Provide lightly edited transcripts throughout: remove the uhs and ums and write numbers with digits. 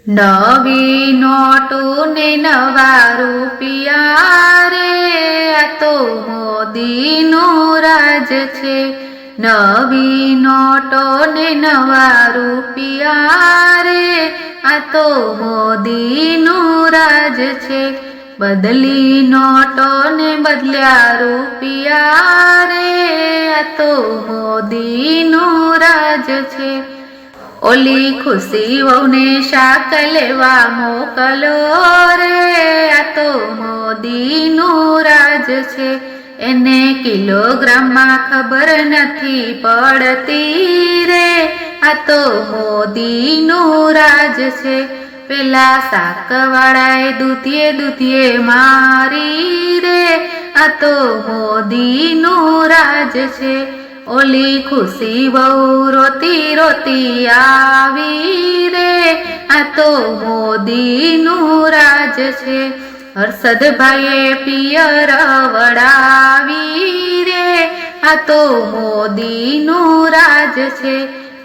નવી નોટો ને નવા રૂપિયા રે, આ તો મોદીનું રાજ છે. નવી નોટો ને નવા રૂપિયા રે, આ તો મોદીનું રાજ છે. બદલી નોટો ને બદલ્યા રૂપિયા રે, આ તો મોદીનું રાજ છે. ઓલી ખુશી વહુને શાક લેવા મોકલો રે, આ તો મોદીનું રાજ છે. એને કિલોગ્રામમાં ખબર નથી પડતી રે, આ તો મોદીનું રાજ છે. પેલા શાકવાળાએ દૂધિયે મારી રે, આ તો મોદીનું રાજ છે. ઓલી ખુશી વહુ રોતી રોતી આવી રે, આ તો મોદીનું રાજ છે. હર્ષદભાઈએ પિયર વડાવી રે, આ તો મોદીનું રાજ છે.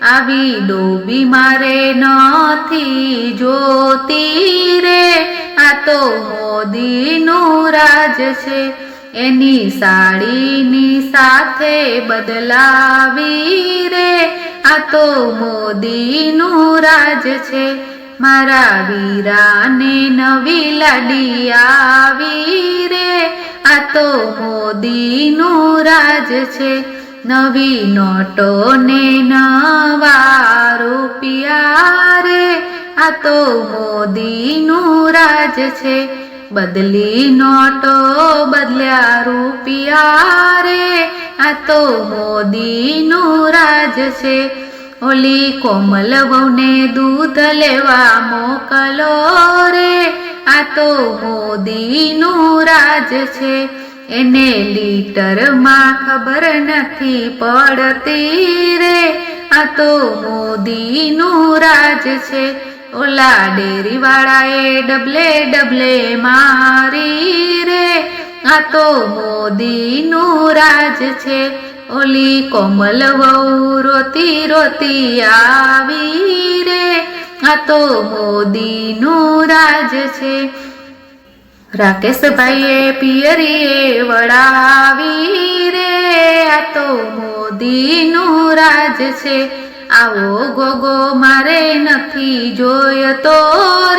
આવી ડોબી મારે નથી જોતી રે, આ તો મોદીનું રાજ છે. એની સાડીની સાથે બદલાવી રે, આ તો મોદીનું રાજ છે. મારા વીરાને નવી લાડી આવી રે, આ તો મોદીનું રાજ છે. નવી નોટો ને નવા રૂપિયા રે, આ તો મોદીનું રાજ છે. બદલી નોટો બદલ્યા રૂપિયા રે, આ તો મોદીનું રાજ છે. ઓલી કોમલ વહુને દૂધ લેવા મોકલો રે, આ તો મોદીનું રાજ છે. એને લીટરમાં ખબર નથી પડતી રે, આ તો મોદીનું રાજ છે. ઓલા ડેરીવાળાએ ડબલે મારી રે, આ તો મોદીનું રાજ છે. ઓલી કોમલ વહુ રોતી રોતી આવી રે, આ તો મોદીનું રાજ છે. રાકેશભાઈએ પિયરીએ વડાવી રે, આ તો મોદીનું રાજ છે. આવો ગોગો મારે નથી જોયતો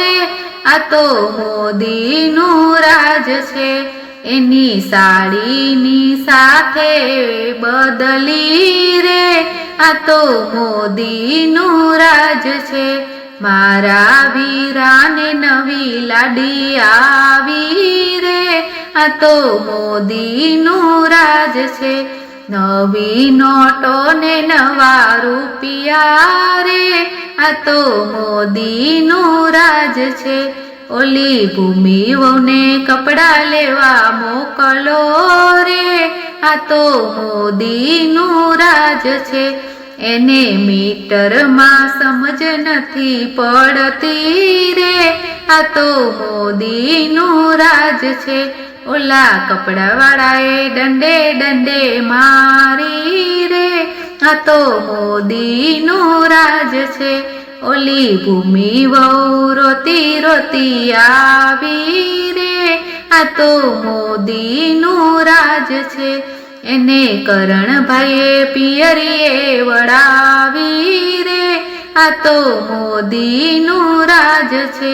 રે, આ તો મોદીનું રાજ છે. એની સાડીની સાથે બદલી રે, આ તો મોદીનું રાજ છે. મારા વીરાને નવી લાડી આવી રે, આ તો મોદીનું રાજ છે. નવી નોટો ને નવા રૂપિયા રે, આ તો મોદીનું રાજ છે. ઓલી ભૂમિ વહુને કપડાં લેવા મોકલો રે, આ તો મોદીનું રાજ છે. એને મીટરમાં સમજ નથી પડતી રે, આ તો મોદીનું રાજ છે. ઓલા કપડાવાળાએ દંડે મારી રે, આ તો મોદીનું રાજ છે. ઓલી ભૂમિ વહુ રોતી રોતી આવી રે, આ તો મોદીનું રાજ છે. એને કરણભાઈએ પિયરીએ વડાવી રે, આ તો મોદીનું રાજ છે.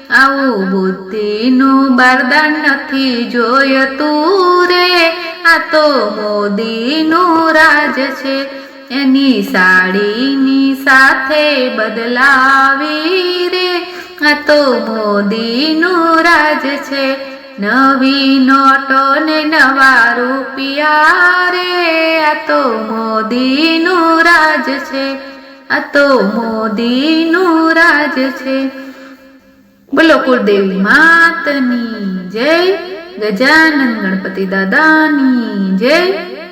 આવું બુદ્ધિનું બારદાન નથી જોયતું રે, આ તો મોદીનું રાજ છે. એની સાડીની સાથે બદલાવી રે, આ તો મોદીનું રાજ છે. નવી નોટો ને નવા રૂપિયા રે, આ તો મોદીનું રાજ છે. આ તો મોદીનું રાજ છે. બોલો કુળદેવી માતની જય, ગજાનન ગણપતિ દાદાની જય.